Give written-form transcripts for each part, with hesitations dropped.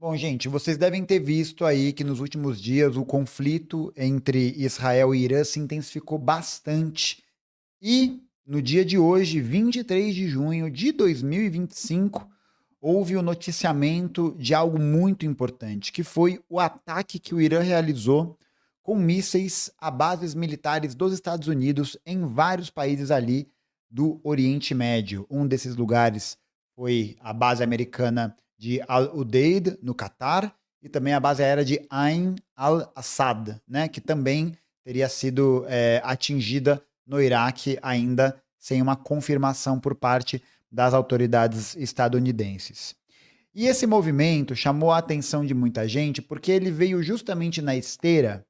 Bom, gente, vocês devem ter visto aí que nos últimos dias o conflito entre Israel e Irã se intensificou bastante. E no dia de hoje, 23 de junho de 2025, houve o noticiamento de algo muito importante, que foi o ataque que o Irã realizou com mísseis a bases militares dos Estados Unidos em vários países ali do Oriente Médio. Um desses lugares foi a base americana de Al-Udeid, no Catar, e também a base aérea de Ain al-Assad, né, que também teria sido atingida no Iraque, ainda sem uma confirmação por parte das autoridades estadunidenses. E esse movimento chamou a atenção de muita gente porque ele veio justamente na esteira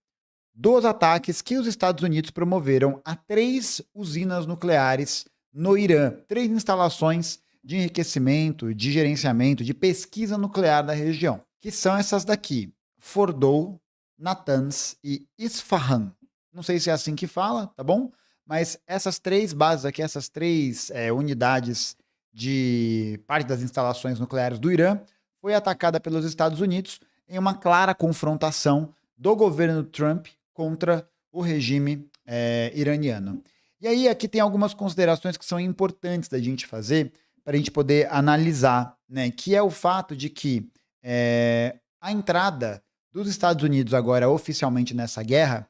dos ataques que os Estados Unidos promoveram a 3 usinas nucleares no Irã, 3 instalações de enriquecimento, de gerenciamento, de pesquisa nuclear da região, que são essas daqui: Fordow, Natanz e Isfahan. Não sei se é assim que fala, tá bom? Mas essas 3 bases aqui, essas 3 unidades de parte das instalações nucleares do Irã, foi atacada pelos Estados Unidos em uma clara confrontação do governo Trump contra o regime iraniano. E aí aqui tem algumas considerações que são importantes da gente fazer para a gente poder analisar, né? Que é o fato de que a entrada dos Estados Unidos agora oficialmente nessa guerra,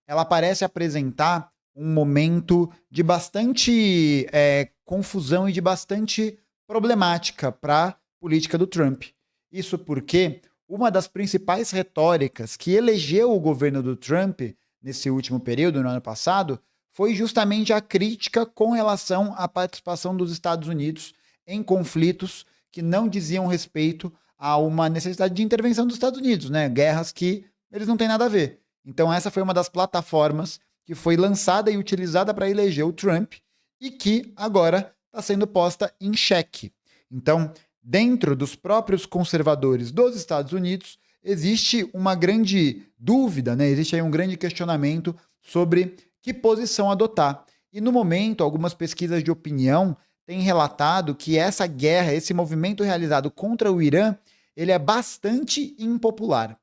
ela parece apresentar um momento de bastante confusão e de bastante problemática para a política do Trump. Isso porque uma das principais retóricas que elegeu o governo do Trump nesse último período, no ano passado, foi justamente a crítica com relação à participação dos Estados Unidos em conflitos que não diziam respeito a uma necessidade de intervenção dos Estados Unidos, né? Guerras que eles não têm nada a ver. Então essa foi uma das plataformas que foi lançada e utilizada para eleger o Trump e que agora está sendo posta em xeque. Então, dentro dos próprios conservadores dos Estados Unidos, existe uma grande dúvida, né? Existe aí um grande questionamento sobre que posição adotar. E no momento, algumas pesquisas de opinião têm relatado que essa guerra, esse movimento realizado contra o Irã, ele é bastante impopular,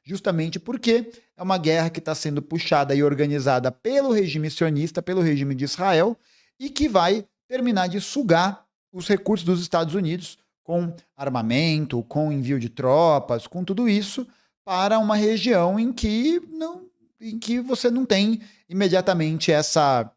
justamente porque é uma guerra que está sendo puxada e organizada pelo regime sionista, pelo regime de Israel, e que vai terminar de sugar os recursos dos Estados Unidos com armamento, com envio de tropas, com tudo isso, para uma região em que você não tem imediatamente essa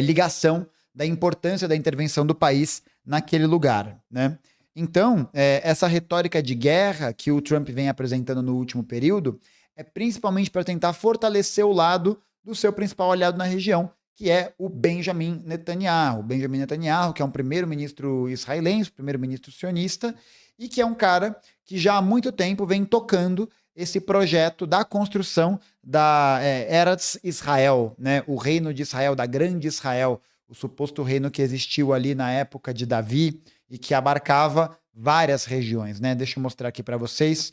ligação da importância da intervenção do país naquele lugar, né? Então, essa retórica de guerra que o Trump vem apresentando no último período é principalmente para tentar fortalecer o lado do seu principal aliado na região, que é o Benjamin Netanyahu. Benjamin Netanyahu, que é um primeiro-ministro israelense, primeiro-ministro sionista, e que é um cara que já há muito tempo vem tocando esse projeto da construção da Eretz Israel, né? O reino de Israel, da grande Israel, o suposto reino que existiu ali na época de Davi e que abarcava várias regiões, né? Deixa eu mostrar aqui para vocês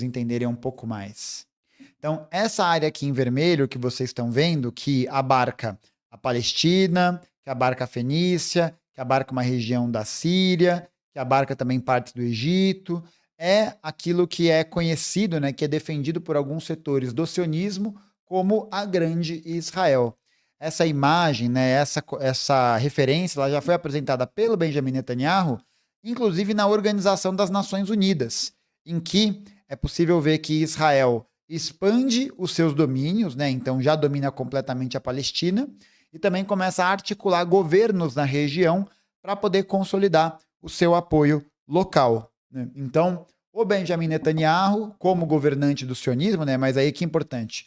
entenderem um pouco mais. Então, essa área aqui em vermelho que vocês estão vendo, que abarca a Palestina, que abarca a Fenícia, que abarca uma região da Síria, que abarca também partes do Egito, é aquilo que é conhecido, né, que é defendido por alguns setores do sionismo como a Grande Israel. Essa imagem, né, essa referência, ela já foi apresentada pelo Benjamin Netanyahu, inclusive na Organização das Nações Unidas, em que é possível ver que Israel expande os seus domínios, né, então já domina completamente a Palestina, e também começa a articular governos na região para poder consolidar o seu apoio local, né? Então, o Benjamin Netanyahu, como governante do sionismo, né, mas aí que é importante,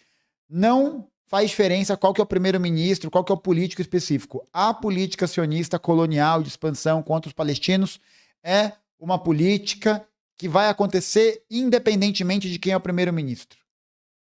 não faz diferença qual que é o primeiro-ministro, qual que é o político específico. A política sionista colonial de expansão contra os palestinos é uma política que vai acontecer independentemente de quem é o primeiro-ministro.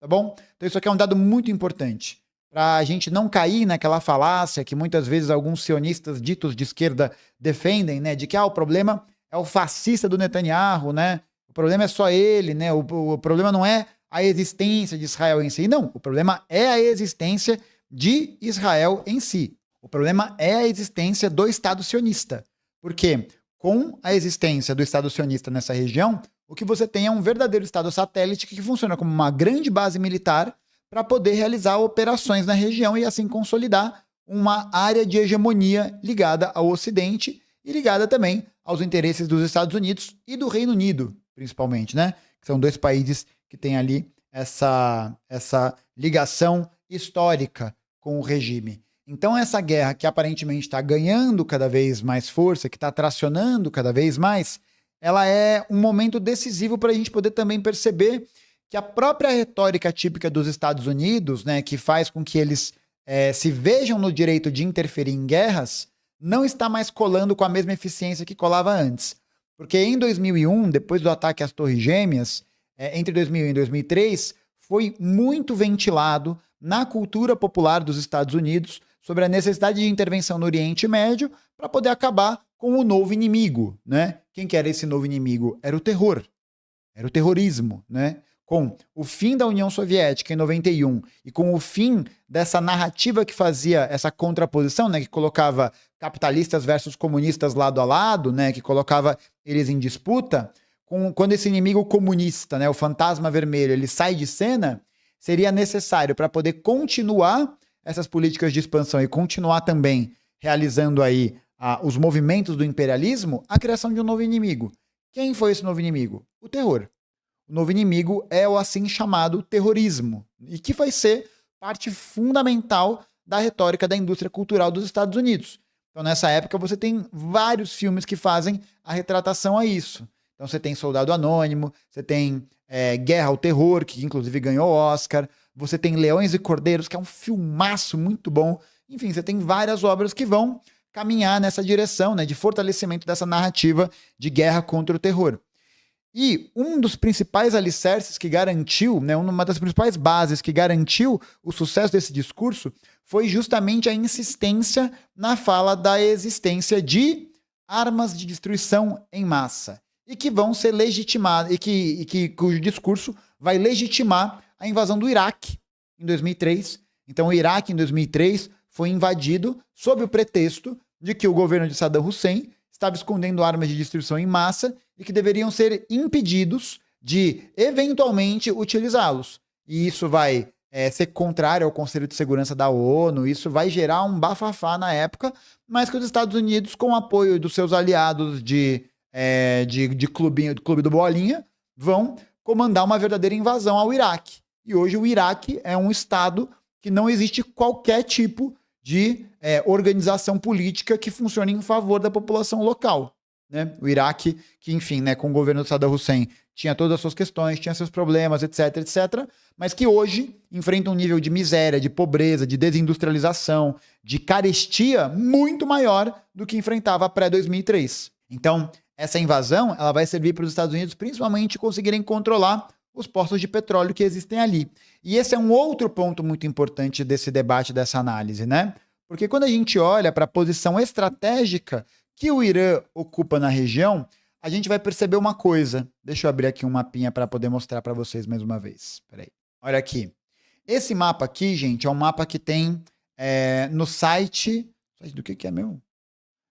Tá bom? Então isso aqui é um dado muito importante para a gente não cair naquela falácia que muitas vezes alguns sionistas ditos de esquerda defendem, né, de que o problema é o fascista do Netanyahu, né? O problema é só ele, né? O problema não é a existência de Israel em si. Não, o problema é a existência de Israel em si. O problema é a existência do Estado sionista. Porque com a existência do Estado sionista nessa região, o que você tem é um verdadeiro Estado satélite que funciona como uma grande base militar para poder realizar operações na região e assim consolidar uma área de hegemonia ligada ao Ocidente e ligada também aos interesses dos Estados Unidos e do Reino Unido, principalmente, né? Que são dois países que têm ali essa ligação histórica com o regime. Então essa guerra que aparentemente está ganhando cada vez mais força, que está tracionando cada vez mais, ela é um momento decisivo para a gente poder também perceber que a própria retórica típica dos Estados Unidos, né, que faz com que eles se vejam no direito de interferir em guerras, não está mais colando com a mesma eficiência que colava antes. Porque em 2001, depois do ataque às Torres Gêmeas, entre 2001 e 2003, foi muito ventilado na cultura popular dos Estados Unidos sobre a necessidade de intervenção no Oriente Médio para poder acabar com o novo inimigo, né? Quem que era esse novo inimigo? Era o terror, era o terrorismo, né? Com o fim da União Soviética em 91 e com o fim dessa narrativa que fazia essa contraposição, né, que colocava capitalistas versus comunistas lado a lado, né, que colocava eles em disputa, quando esse inimigo comunista, né, o fantasma vermelho, ele sai de cena, seria necessário para poder continuar essas políticas de expansão e continuar também realizando aí os movimentos do imperialismo, a criação de um novo inimigo. Quem foi esse novo inimigo? O terror. O novo inimigo é o assim chamado terrorismo, e que vai ser parte fundamental da retórica da indústria cultural dos Estados Unidos. Então, nessa época, você tem vários filmes que fazem a retratação a isso. Então, você tem Soldado Anônimo, você tem Guerra ao Terror, que inclusive ganhou Oscar, você tem Leões e Cordeiros, que é um filmaço muito bom. Enfim, você tem várias obras que vão caminhar nessa direção, né, de fortalecimento dessa narrativa de guerra contra o terror. E um dos principais alicerces que garantiu, né, uma das principais bases que garantiu o sucesso desse discurso foi justamente a insistência na fala da existência de armas de destruição em massa e que vão ser legitimadas cujo discurso vai legitimar a invasão do Iraque em 2003. Então o Iraque em 2003 foi invadido sob o pretexto de que o governo de Saddam Hussein estava escondendo armas de destruição em massa e que deveriam ser impedidos de, eventualmente, utilizá-los. E isso vai ser contrário ao Conselho de Segurança da ONU, isso vai gerar um bafafá na época, mas que os Estados Unidos, com o apoio dos seus aliados de clube do Bolinha, vão comandar uma verdadeira invasão ao Iraque. E hoje o Iraque é um estado que não existe qualquer tipo de organização política que funcione em favor da população local, né? O Iraque, que enfim, né, com o governo de Saddam Hussein, tinha todas as suas questões, tinha seus problemas, etc, etc, mas que hoje enfrenta um nível de miséria, de pobreza, de desindustrialização, de carestia muito maior do que enfrentava pré-2003. Então, essa invasão ela vai servir para os Estados Unidos principalmente conseguirem controlar os postos de petróleo que existem ali. E esse é um outro ponto muito importante desse debate, dessa análise, né? Porque quando a gente olha para a posição estratégica que o Irã ocupa na região, a gente vai perceber uma coisa. Deixa eu abrir aqui um mapinha para poder mostrar para vocês mais uma vez. Peraí. Olha aqui. Esse mapa aqui, gente, é um mapa que tem no site do que é meu?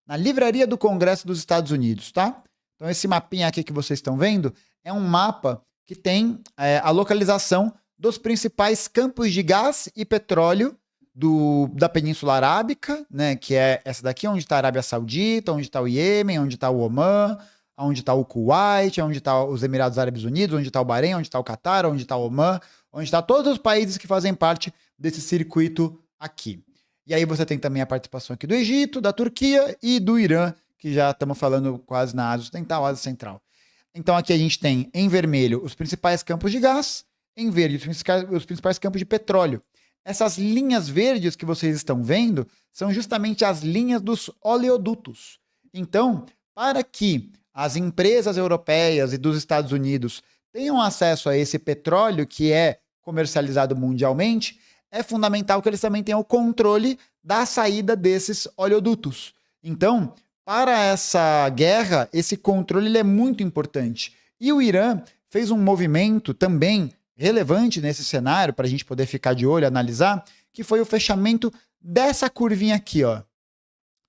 Na Livraria do Congresso dos Estados Unidos, tá? Então esse mapinha aqui que vocês estão vendo é um mapa que tem a localização dos principais campos de gás e petróleo da Península Arábica, né, que é essa daqui, onde está a Arábia Saudita, onde está o Iêmen, onde está o Omã, onde está o Kuwait, onde está os Emirados Árabes Unidos, onde está o Bahrein, onde está o Catar, onde está o Omã, onde está todos os países que fazem parte desse circuito aqui. E aí você tem também a participação aqui do Egito, da Turquia e do Irã, que já estamos falando quase na Ásia Ocidental, Ásia Central. Então aqui a gente tem em vermelho os principais campos de gás, em verde os principais campos de petróleo. Essas linhas verdes que vocês estão vendo são justamente as linhas dos oleodutos. Então, para que as empresas europeias e dos Estados Unidos tenham acesso a esse petróleo que é comercializado mundialmente, é fundamental que eles também tenham o controle da saída desses oleodutos. Então, para essa guerra, esse controle ele é muito importante. E o Irã fez um movimento também relevante nesse cenário, para a gente poder ficar de olho, analisar, que foi o fechamento dessa curvinha aqui, ó.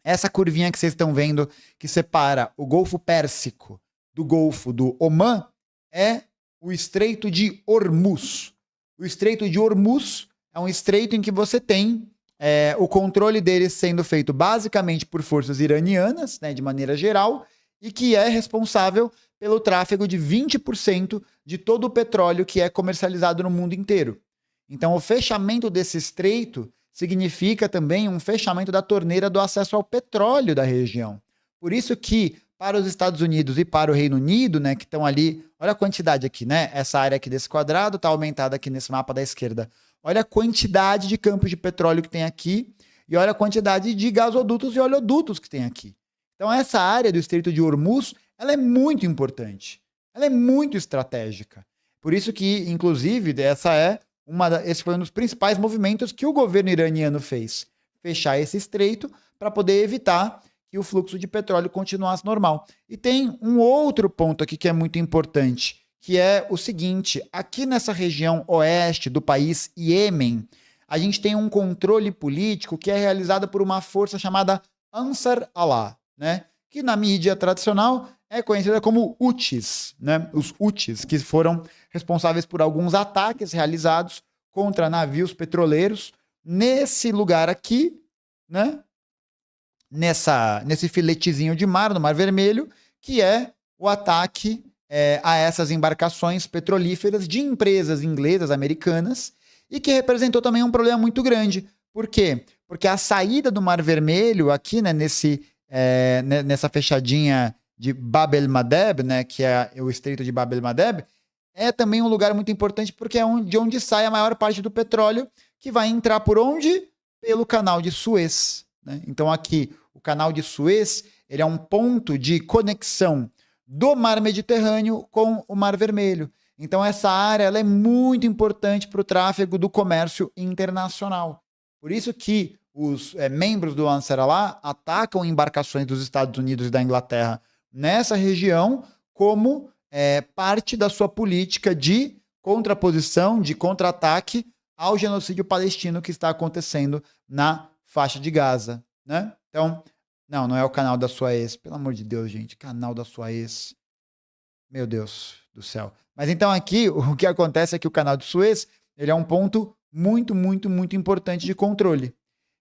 Essa curvinha que vocês estão vendo, que separa o Golfo Pérsico do Golfo do Omã, é o Estreito de Hormuz. O Estreito de Hormuz é um estreito em que você tem o controle dele sendo feito basicamente por forças iranianas, né, de maneira geral, e que é responsável pelo tráfego de 20% de todo o petróleo que é comercializado no mundo inteiro. Então, o fechamento desse estreito significa também um fechamento da torneira do acesso ao petróleo da região. Por isso que, para os Estados Unidos e para o Reino Unido, né, que estão ali, olha a quantidade aqui, né? Essa área aqui desse quadrado está aumentada aqui nesse mapa da esquerda. Olha a quantidade de campos de petróleo que tem aqui e olha a quantidade de gasodutos e oleodutos que tem aqui. Então, essa área do Estreito de Hormuz, ela é muito importante. Ela é muito estratégica. Por isso que, inclusive, esse foi um dos principais movimentos que o governo iraniano fez. Fechar esse estreito para poder evitar que o fluxo de petróleo continuasse normal. E tem um outro ponto aqui que é muito importante, que é o seguinte: aqui nessa região oeste do país Iêmen, a gente tem um controle político que é realizado por uma força chamada Ansar Allah, né? Que na mídia tradicional é conhecida como Houthis, né? Os Houthis, que foram responsáveis por alguns ataques realizados contra navios petroleiros nesse lugar aqui, né? Nesse filetezinho de mar, no Mar Vermelho, que é o ataque a essas embarcações petrolíferas de empresas inglesas, americanas, e que representou também um problema muito grande. Por quê? Porque a saída do Mar Vermelho, aqui, né, nessa fechadinha de Bab el-Mandeb, né, que é o Estreito de Bab el-Mandeb, é também um lugar muito importante porque é de onde sai a maior parte do petróleo, que vai entrar por onde? Pelo Canal de Suez, né? Então aqui, o Canal de Suez, ele é um ponto de conexão do Mar Mediterrâneo com o Mar Vermelho. Então essa área ela é muito importante para o tráfego do comércio internacional. Por isso que os membros do Ansar Allah atacam embarcações dos Estados Unidos e da Inglaterra nessa região como parte da sua política de contraposição, de contra-ataque ao genocídio palestino que está acontecendo na faixa de Gaza, né? Então, não é o canal da sua ex. Pelo amor de Deus, gente. Canal da sua ex. Meu Deus do céu. Mas então aqui, o que acontece é que o canal de Suez, ele é um ponto muito, muito, muito importante de controle.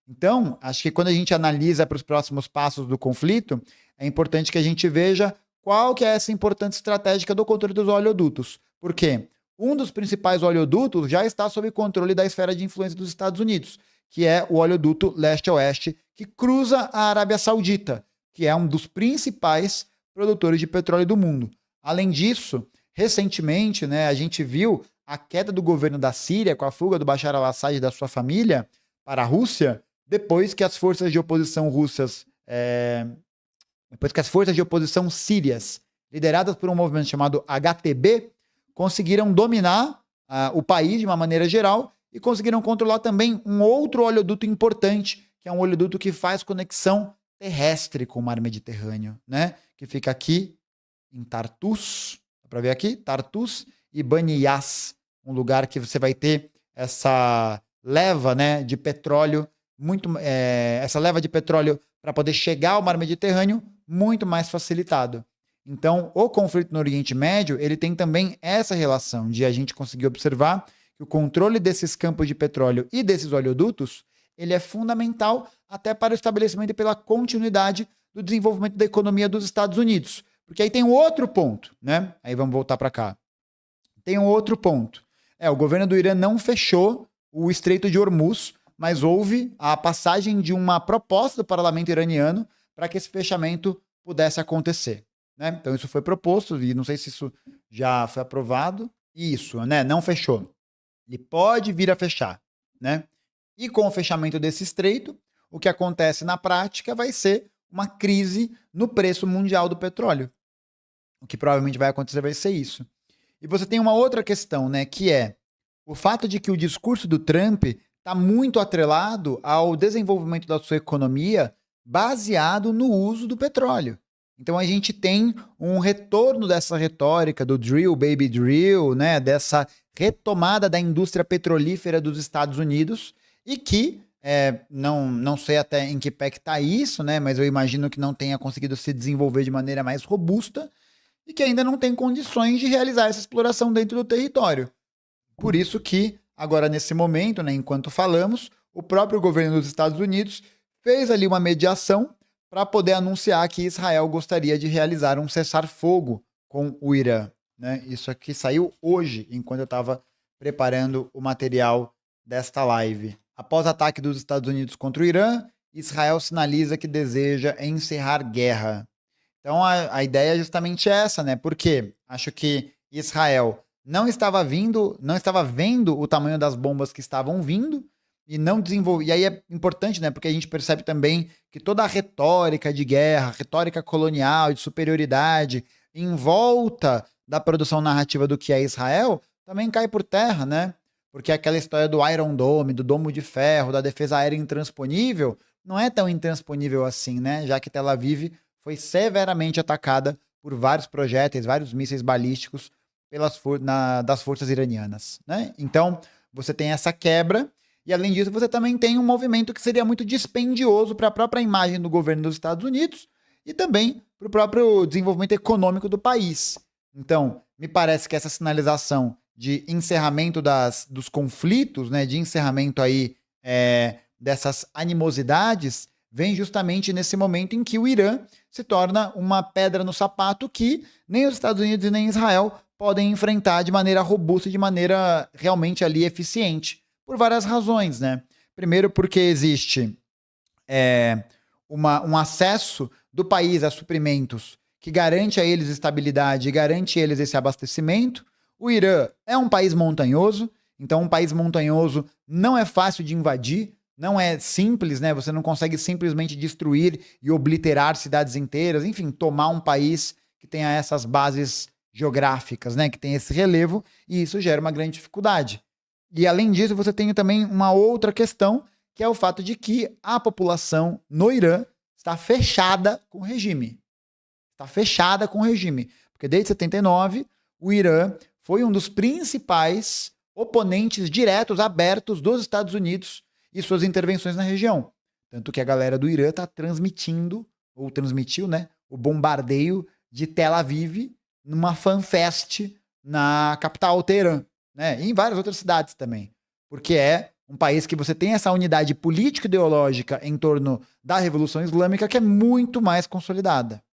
Então, acho que quando a gente analisa para os próximos passos do conflito, é importante que a gente veja qual que é essa importância estratégica do controle dos oleodutos. Por quê? Um dos principais oleodutos já está sob controle da esfera de influência dos Estados Unidos, que é o oleoduto leste-oeste, que cruza a Arábia Saudita, que é um dos principais produtores de petróleo do mundo. Além disso, recentemente, né, a gente viu a queda do governo da Síria com a fuga do Bashar al-Assad e da sua família para a Rússia, depois que as forças de oposição russas, depois que as forças de oposição sírias, lideradas por um movimento chamado HTB, conseguiram dominar o país de uma maneira geral e conseguiram controlar também um outro oleoduto importante, que é um oleoduto que faz conexão terrestre com o mar Mediterrâneo, né? Que fica aqui em Tartus, dá para ver aqui? Tartus e Bani Yas, um lugar que você vai ter essa leva, né, de petróleo, essa leva de petróleo para poder chegar ao mar Mediterrâneo muito mais facilitado. Então, o conflito no Oriente Médio, ele tem também essa relação de a gente conseguir observar que o controle desses campos de petróleo e desses oleodutos, ele é fundamental até para o estabelecimento e pela continuidade do desenvolvimento da economia dos Estados Unidos. Porque aí tem um outro ponto, né? Aí vamos voltar para cá. Tem um outro ponto. O governo do Irã não fechou o Estreito de Hormuz, mas houve a passagem de uma proposta do parlamento iraniano para que esse fechamento pudesse acontecer, né? Então isso foi proposto e não sei se isso já foi aprovado. Isso, né? Não fechou. Ele pode vir a fechar, né? E com o fechamento desse estreito, o que acontece na prática vai ser uma crise no preço mundial do petróleo. O que provavelmente vai acontecer vai ser isso. E você tem uma outra questão, né? Que é o fato de que o discurso do Trump está muito atrelado ao desenvolvimento da sua economia baseado no uso do petróleo. Então a gente tem um retorno dessa retórica do drill, baby drill, né, dessa retomada da indústria petrolífera dos Estados Unidos e que Não sei até em que pé que está isso, né? Mas eu imagino que não tenha conseguido se desenvolver de maneira mais robusta e que ainda não tem condições de realizar essa exploração dentro do território. Por isso que, agora nesse momento, né, enquanto falamos, o próprio governo dos Estados Unidos fez ali uma mediação para poder anunciar que Israel gostaria de realizar um cessar-fogo com o Irã. Né? Isso aqui saiu hoje, enquanto eu estava preparando o material desta live. Após o ataque dos Estados Unidos contra o Irã, Israel sinaliza que deseja encerrar guerra. Então a ideia é justamente essa, né? Porque acho que Israel não estava vendo o tamanho das bombas que estavam vindo e não desenvolveu. E aí é importante, né? Porque a gente percebe também que toda a retórica de guerra, retórica colonial, de superioridade, em volta da produção narrativa do que é Israel, também cai por terra, né? Porque aquela história do Iron Dome, do domo de ferro, da defesa aérea intransponível, não é tão intransponível assim, né? Já que Tel Aviv foi severamente atacada por vários projéteis, vários mísseis balísticos das forças iranianas, né? Então, você tem essa quebra e, além disso, você também tem um movimento que seria muito dispendioso para a própria imagem do governo dos Estados Unidos e também para o próprio desenvolvimento econômico do país. Então, me parece que essa sinalização de encerramento dos conflitos, né, de encerramento aí dessas animosidades, vem justamente nesse momento em que o Irã se torna uma pedra no sapato que nem os Estados Unidos e nem Israel podem enfrentar de maneira robusta e de maneira realmente ali eficiente, por várias razões, né? Primeiro porque existe um acesso do país a suprimentos que garante a eles estabilidade e garante a eles esse abastecimento. O Irã é um país montanhoso, então um país montanhoso não é fácil de invadir, não é simples, né? Você não consegue simplesmente destruir e obliterar cidades inteiras, enfim, tomar um país que tenha essas bases geográficas, né? Que tem esse relevo, e isso gera uma grande dificuldade. E além disso, você tem também uma outra questão, que é o fato de que a população no Irã está fechada com o regime. Está fechada com o regime. Porque desde 79, o Irã foi um dos principais oponentes diretos, abertos dos Estados Unidos e suas intervenções na região. Tanto que a galera do Irã está transmitindo, ou transmitiu, né, o bombardeio de Tel Aviv numa fanfest na capital, Teherã, né, e em várias outras cidades também. Porque é um país que você tem essa unidade político-ideológica em torno da Revolução Islâmica que é muito mais consolidada.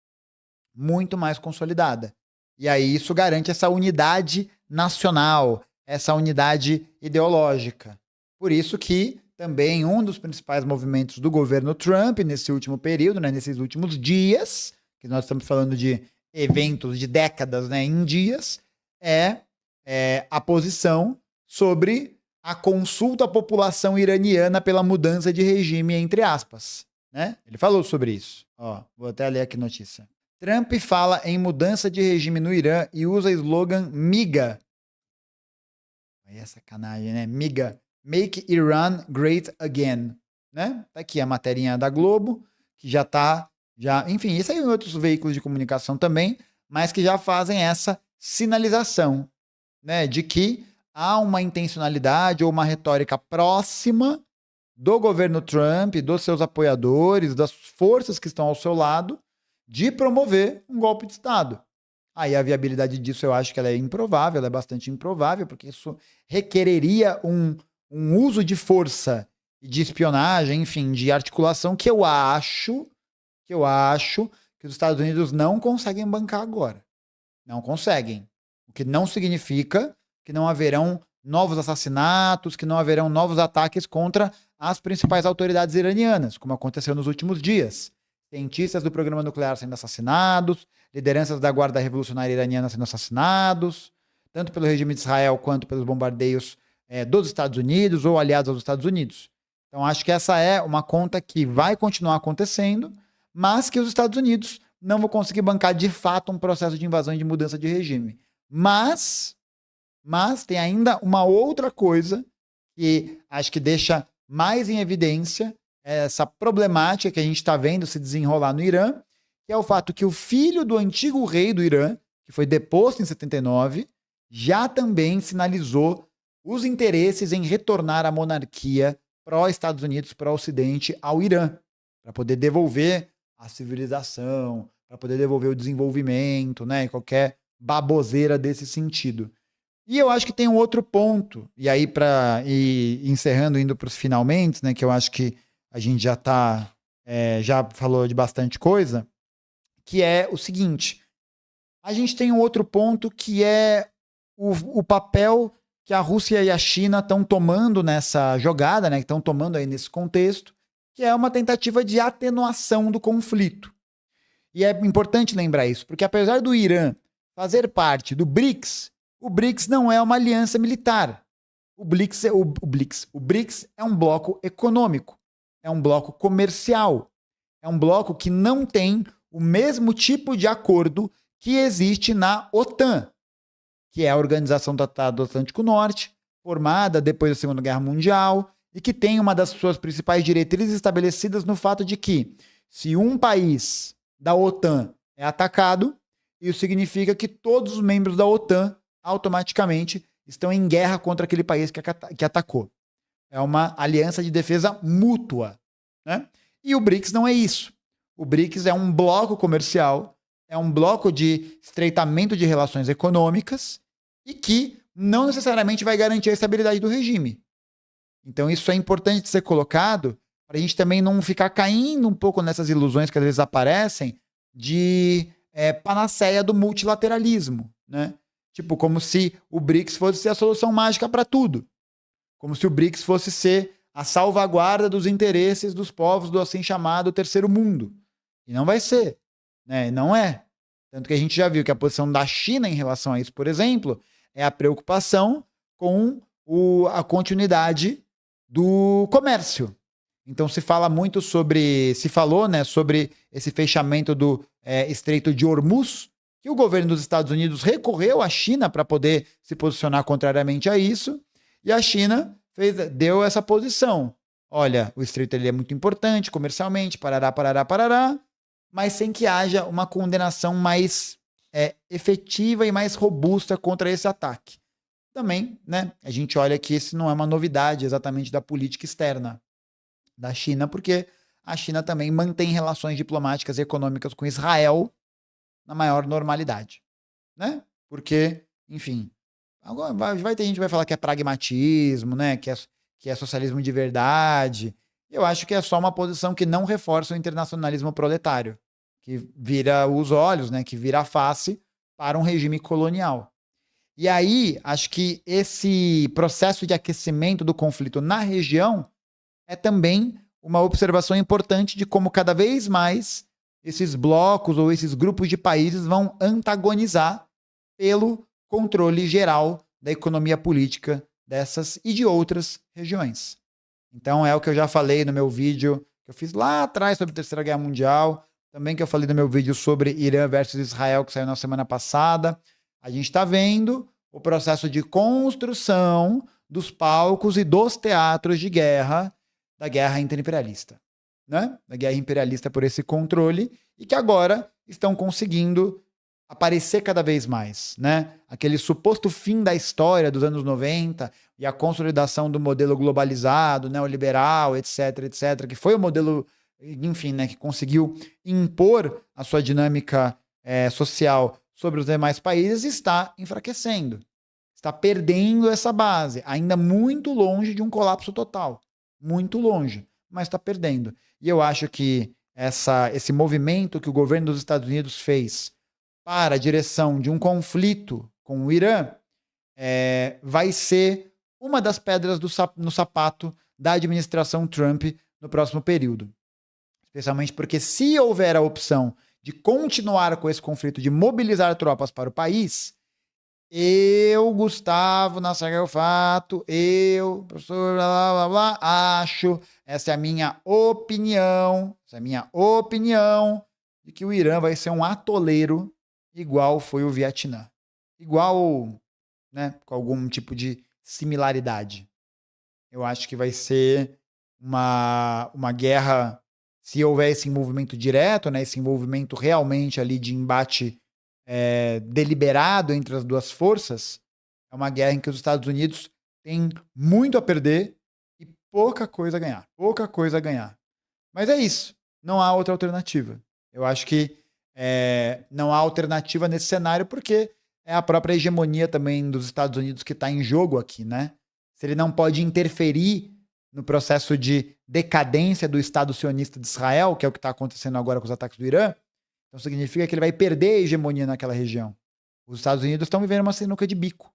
Muito mais consolidada. E aí isso garante essa unidade nacional, essa unidade ideológica. Por isso que também um dos principais movimentos do governo Trump nesse último período, né, nesses últimos dias, que nós estamos falando de eventos de décadas, né, em dias, é a posição sobre a consulta à população iraniana pela mudança de regime, entre aspas. Né? Ele falou sobre isso. Ó, vou até ler aqui a notícia. Trump fala em mudança de regime no Irã e usa slogan MIGA. Aí é sacanagem, né? MIGA. Make Iran Great Again. Né? Tá aqui a materinha da Globo, que já tá... enfim, isso aí em outros veículos de comunicação também, mas que já fazem essa sinalização, né, de que há uma intencionalidade ou uma retórica próxima do governo Trump, dos seus apoiadores, das forças que estão ao seu lado, de promover um golpe de Estado. Aí a viabilidade disso eu acho que ela é improvável, ela é bastante improvável, porque isso requereria um uso de força e de espionagem, enfim, de articulação que eu acho que os Estados Unidos não conseguem bancar agora. Não conseguem. O que não significa que não haverão novos assassinatos, que não haverão novos ataques contra as principais autoridades iranianas, como aconteceu nos últimos dias. Cientistas do programa nuclear sendo assassinados, lideranças da Guarda Revolucionária Iraniana sendo assassinados, tanto pelo regime de Israel quanto pelos bombardeios dos Estados Unidos ou aliados aos Estados Unidos. Então, acho que essa é uma conta que vai continuar acontecendo, mas que os Estados Unidos não vão conseguir bancar de fato um processo de invasão e de mudança de regime. Mas tem ainda uma outra coisa que acho que deixa mais em evidência essa problemática que a gente está vendo se desenrolar no Irã, que é o fato que o filho do antigo rei do Irã, que foi deposto em 79, já também sinalizou os interesses em retornar à monarquia pró-Estados Unidos, pró-Ocidente ao Irã, para poder devolver a civilização, para poder devolver o desenvolvimento, né, e qualquer baboseira desse sentido. E eu acho que tem um outro ponto, e aí para ir encerrando, indo para os finalmente, né, que eu acho que a gente já falou de bastante coisa, que é o seguinte: a gente tem um outro ponto que é o papel que a Rússia e a China estão tomando nessa jogada, né, que estão tomando aí nesse contexto, que é uma tentativa de atenuação do conflito. E é importante lembrar isso, porque apesar do Irã fazer parte do BRICS, o BRICS não é uma aliança militar. O BRICS é um bloco econômico, é um bloco comercial, é um bloco que não tem o mesmo tipo de acordo que existe na OTAN, que é a Organização do Tratado do Atlântico Norte, formada depois da Segunda Guerra Mundial, e que tem uma das suas principais diretrizes estabelecidas no fato de que, se um país da OTAN é atacado, isso significa que todos os membros da OTAN automaticamente estão em guerra contra aquele país que atacou. É uma aliança de defesa mútua, né? E o BRICS não é isso. O BRICS é um bloco comercial, é um bloco de estreitamento de relações econômicas e que não necessariamente vai garantir a estabilidade do regime. Então isso é importante de ser colocado para a gente também não ficar caindo um pouco nessas ilusões que às vezes aparecem de panaceia do multilateralismo, né? Tipo, como se o BRICS fosse a solução mágica para tudo. Como se o BRICS fosse ser a salvaguarda dos interesses dos povos do assim chamado terceiro mundo. E não vai ser, né? Não é. Tanto que a gente já viu que a posição da China em relação a isso, por exemplo, é a preocupação com a continuidade do comércio. Então se falou, né, sobre esse fechamento do Estreito de Hormuz, que o governo dos Estados Unidos recorreu à China para poder se posicionar contrariamente a isso, e a China deu essa posição. Olha, o Estreito ele é muito importante comercialmente, parará, mas sem que haja uma condenação mais efetiva e mais robusta contra esse ataque. Também, né, a gente olha que isso não é uma novidade exatamente da política externa da China, porque a China também mantém relações diplomáticas e econômicas com Israel na maior normalidade, né? Porque, enfim, agora vai ter gente que vai falar que é pragmatismo, né? Que é socialismo de verdade. Eu acho que é só uma posição que não reforça o internacionalismo proletário, que vira os olhos, né? Que vira a face para um regime colonial. E aí, acho que esse processo de aquecimento do conflito na região é também uma observação importante de como cada vez mais esses blocos ou esses grupos de países vão antagonizar pelo controle geral da economia política dessas e de outras regiões. Então é o que eu já falei no meu vídeo que eu fiz lá atrás sobre a Terceira Guerra Mundial, também que eu falei no meu vídeo sobre Irã versus Israel, que saiu na semana passada. A gente está vendo o processo de construção dos palcos e dos teatros de guerra da guerra interimperialista, né? Da guerra imperialista por esse controle e que agora estão conseguindo aparecer cada vez mais, né? Aquele suposto fim da história dos anos 90 e a consolidação do modelo globalizado, neoliberal, etc, que foi o modelo, enfim, né, que conseguiu impor a sua dinâmica social sobre os demais países, está enfraquecendo, está perdendo essa base, ainda muito longe de um colapso total. Muito longe, mas está perdendo. E eu acho que esse movimento que o governo dos Estados Unidos fez para a direção de um conflito com o Irã vai ser uma das pedras no sapato da administração Trump no próximo período. Especialmente porque se houver a opção de continuar com esse conflito, de mobilizar tropas para o país, eu, Gustavo Nassager Fato, professor, blá, blá, blá, acho, essa é a minha opinião, de que o Irã vai ser um atoleiro igual foi o Vietnã. Igual, né, com algum tipo de similaridade. Eu acho que vai ser uma guerra, se houver esse envolvimento direto, né, esse envolvimento realmente ali de embate deliberado entre as duas forças, é uma guerra em que os Estados Unidos têm muito a perder e pouca coisa a ganhar, pouca coisa a ganhar. Mas é isso, não há outra alternativa. Eu acho que não há alternativa nesse cenário porque é a própria hegemonia também dos Estados Unidos que está em jogo aqui, né? Se ele não pode interferir no processo de decadência do Estado sionista de Israel, que é o que está acontecendo agora com os ataques do Irã, então significa que ele vai perder a hegemonia naquela região. Os Estados Unidos estão vivendo uma sinuca de bico.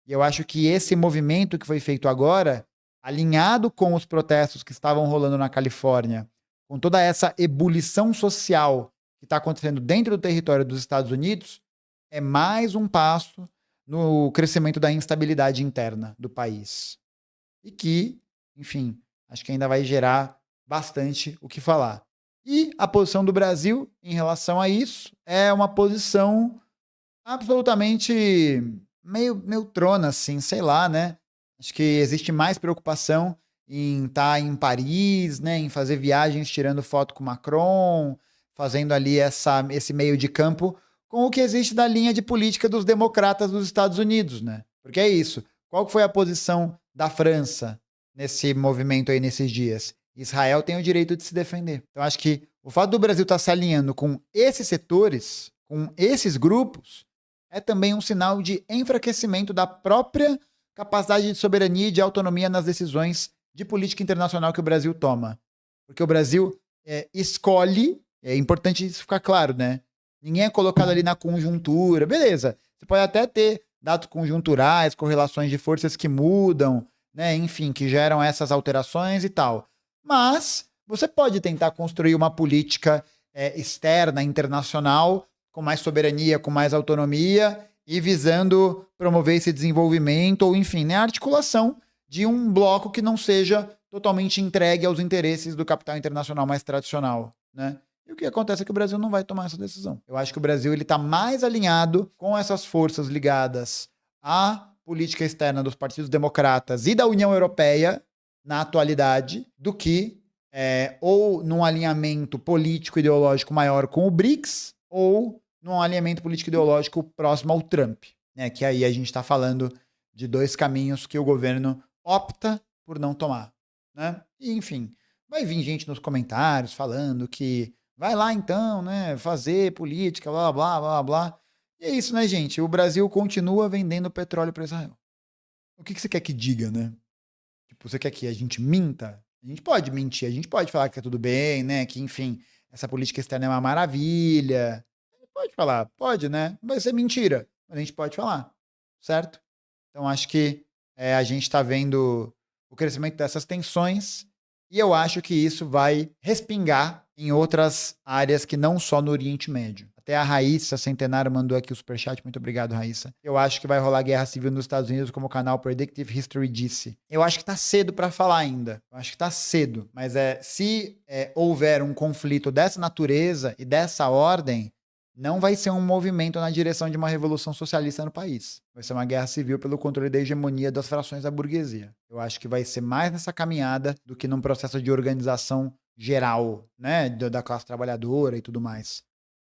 E eu acho que esse movimento que foi feito agora, alinhado com os protestos que estavam rolando na Califórnia, com toda essa ebulição social que está acontecendo dentro do território dos Estados Unidos, é mais um passo no crescimento da instabilidade interna do país. E que, enfim, acho que ainda vai gerar bastante o que falar. E a posição do Brasil em relação a isso é uma posição absolutamente meio neutrona, assim, sei lá, né? Acho que existe mais preocupação em estar em Paris, né? Em fazer viagens tirando foto com Macron, fazendo ali esse meio de campo com o que existe da linha de política dos democratas dos Estados Unidos, né? Porque é isso. Qual foi a posição da França nesse movimento aí nesses dias? Israel tem o direito de se defender. Então acho que o fato do Brasil estar se alinhando com esses setores, com esses grupos, é também um sinal de enfraquecimento da própria capacidade de soberania e de autonomia nas decisões de política internacional que o Brasil toma. Porque o Brasil escolhe, é importante isso ficar claro, né? Ninguém é colocado ali na conjuntura. Beleza, você pode até ter dados conjunturais, correlações de forças que mudam, né? Enfim, que geram essas alterações e tal. Mas você pode tentar construir uma política externa, internacional, com mais soberania, com mais autonomia e visando promover esse desenvolvimento ou, enfim, né, a articulação de um bloco que não seja totalmente entregue aos interesses do capital internacional mais tradicional, né? E o que acontece é que o Brasil não vai tomar essa decisão. Eu acho que o Brasil está mais alinhado com essas forças ligadas à política externa dos partidos democratas e da União Europeia na atualidade do que ou num alinhamento político ideológico maior com o BRICS ou num alinhamento político ideológico próximo ao Trump, né? Que aí a gente está falando de dois caminhos que o governo opta por não tomar, né? E, enfim, vai vir gente nos comentários falando que vai lá então, né, fazer política, blá, blá, blá, blá. E é isso, né, gente? O Brasil continua vendendo petróleo para Israel. O que você quer que diga, né? Tipo, você quer que a gente minta? A gente pode mentir, a gente pode falar que tá tudo bem, né? Que, enfim, essa política externa é uma maravilha. Pode falar, pode, né? Vai ser mentira, mas a gente pode falar, certo? Então acho que a gente está vendo o crescimento dessas tensões e eu acho que isso vai respingar em outras áreas que não só no Oriente Médio. Até a Raíssa Centenário mandou aqui o superchat, muito obrigado, Raíssa. Eu acho que vai rolar guerra civil nos Estados Unidos, como o canal Predictive History disse. Eu acho que tá cedo para falar ainda. Eu acho que tá cedo. Mas se houver um conflito dessa natureza e dessa ordem, não vai ser um movimento na direção de uma revolução socialista no país. Vai ser uma guerra civil pelo controle da hegemonia das frações da burguesia. Eu acho que vai ser mais nessa caminhada do que num processo de organização geral, né, da classe trabalhadora e tudo mais.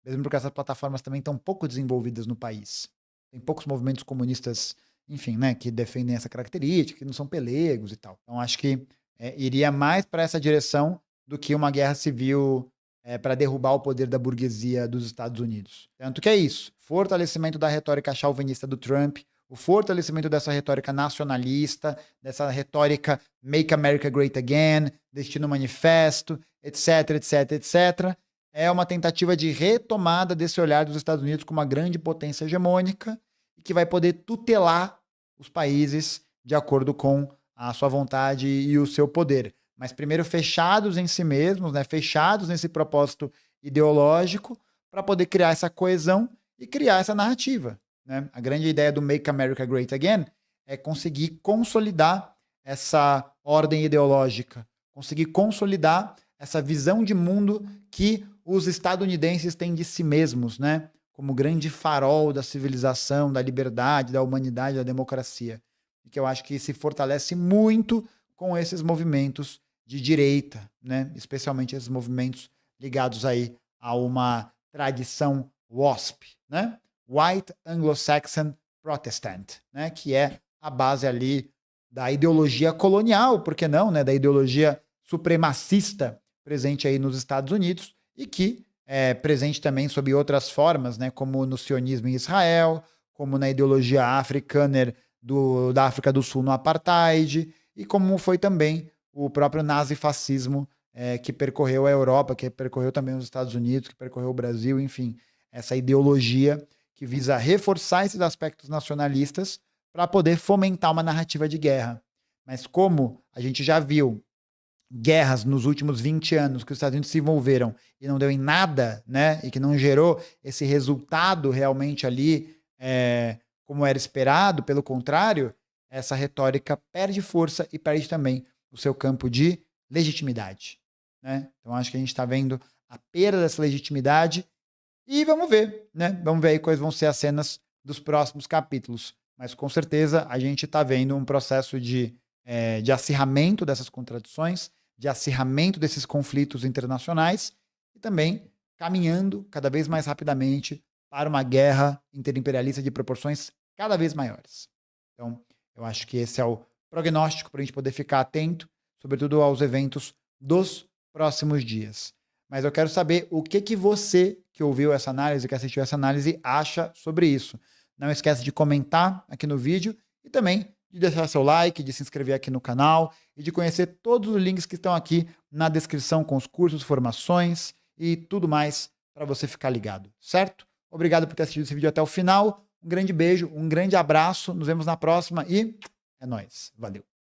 Mesmo porque essas plataformas também estão pouco desenvolvidas no país. Tem poucos movimentos comunistas, enfim, né, que defendem essa característica, que não são pelegos e tal. Então acho que iria mais para essa direção do que uma guerra civil para derrubar o poder da burguesia dos Estados Unidos. Tanto que é isso. Fortalecimento da retórica chauvinista do Trump, o fortalecimento dessa retórica nacionalista, dessa retórica Make America Great Again, Destino Manifesto, etc, etc, etc. É uma tentativa de retomada desse olhar dos Estados Unidos como uma grande potência hegemônica e que vai poder tutelar os países de acordo com a sua vontade e o seu poder. Mas primeiro fechados em si mesmos, né? Fechados nesse propósito ideológico para poder criar essa coesão e criar essa narrativa, né? A grande ideia do Make America Great Again é conseguir consolidar essa ordem ideológica, conseguir consolidar essa visão de mundo que os estadunidenses têm de si mesmos, né? Como grande farol da civilização, da liberdade, da humanidade, da democracia. E que eu acho que se fortalece muito com esses movimentos de direita, né? Especialmente esses movimentos ligados aí a uma tradição WASP, né? White Anglo-Saxon Protestant, né? Que é a base ali da ideologia colonial, por que não, né? Da ideologia supremacista presente aí nos Estados Unidos e que é presente também sob outras formas, né? Como no sionismo em Israel, como na ideologia africana da África do Sul no apartheid e como foi também o próprio nazifascismo que percorreu a Europa, que percorreu também os Estados Unidos, que percorreu o Brasil, enfim, essa ideologia que visa reforçar esses aspectos nacionalistas para poder fomentar uma narrativa de guerra. Mas como a gente já viu guerras nos últimos 20 anos que os Estados Unidos se envolveram e não deu em nada, né, e que não gerou esse resultado realmente ali como era esperado, pelo contrário, essa retórica perde força e perde também o seu campo de legitimidade, né? Então acho que a gente está vendo a perda dessa legitimidade e vamos ver, né? Vamos ver aí quais vão ser as cenas dos próximos capítulos. Mas com certeza a gente está vendo um processo de acirramento dessas contradições, de acirramento desses conflitos internacionais e também caminhando cada vez mais rapidamente para uma guerra interimperialista de proporções cada vez maiores. Então, eu acho que esse é o prognóstico para a gente poder ficar atento, sobretudo aos eventos dos próximos dias. Mas eu quero saber o que você que ouviu essa análise, que assistiu essa análise, acha sobre isso. Não esquece de comentar aqui no vídeo e também de deixar seu like, de se inscrever aqui no canal e de conhecer todos os links que estão aqui na descrição com os cursos, formações e tudo mais para você ficar ligado, certo? Obrigado por ter assistido esse vídeo até o final. Um grande beijo, um grande abraço. Nos vemos na próxima e é nóis. Valeu.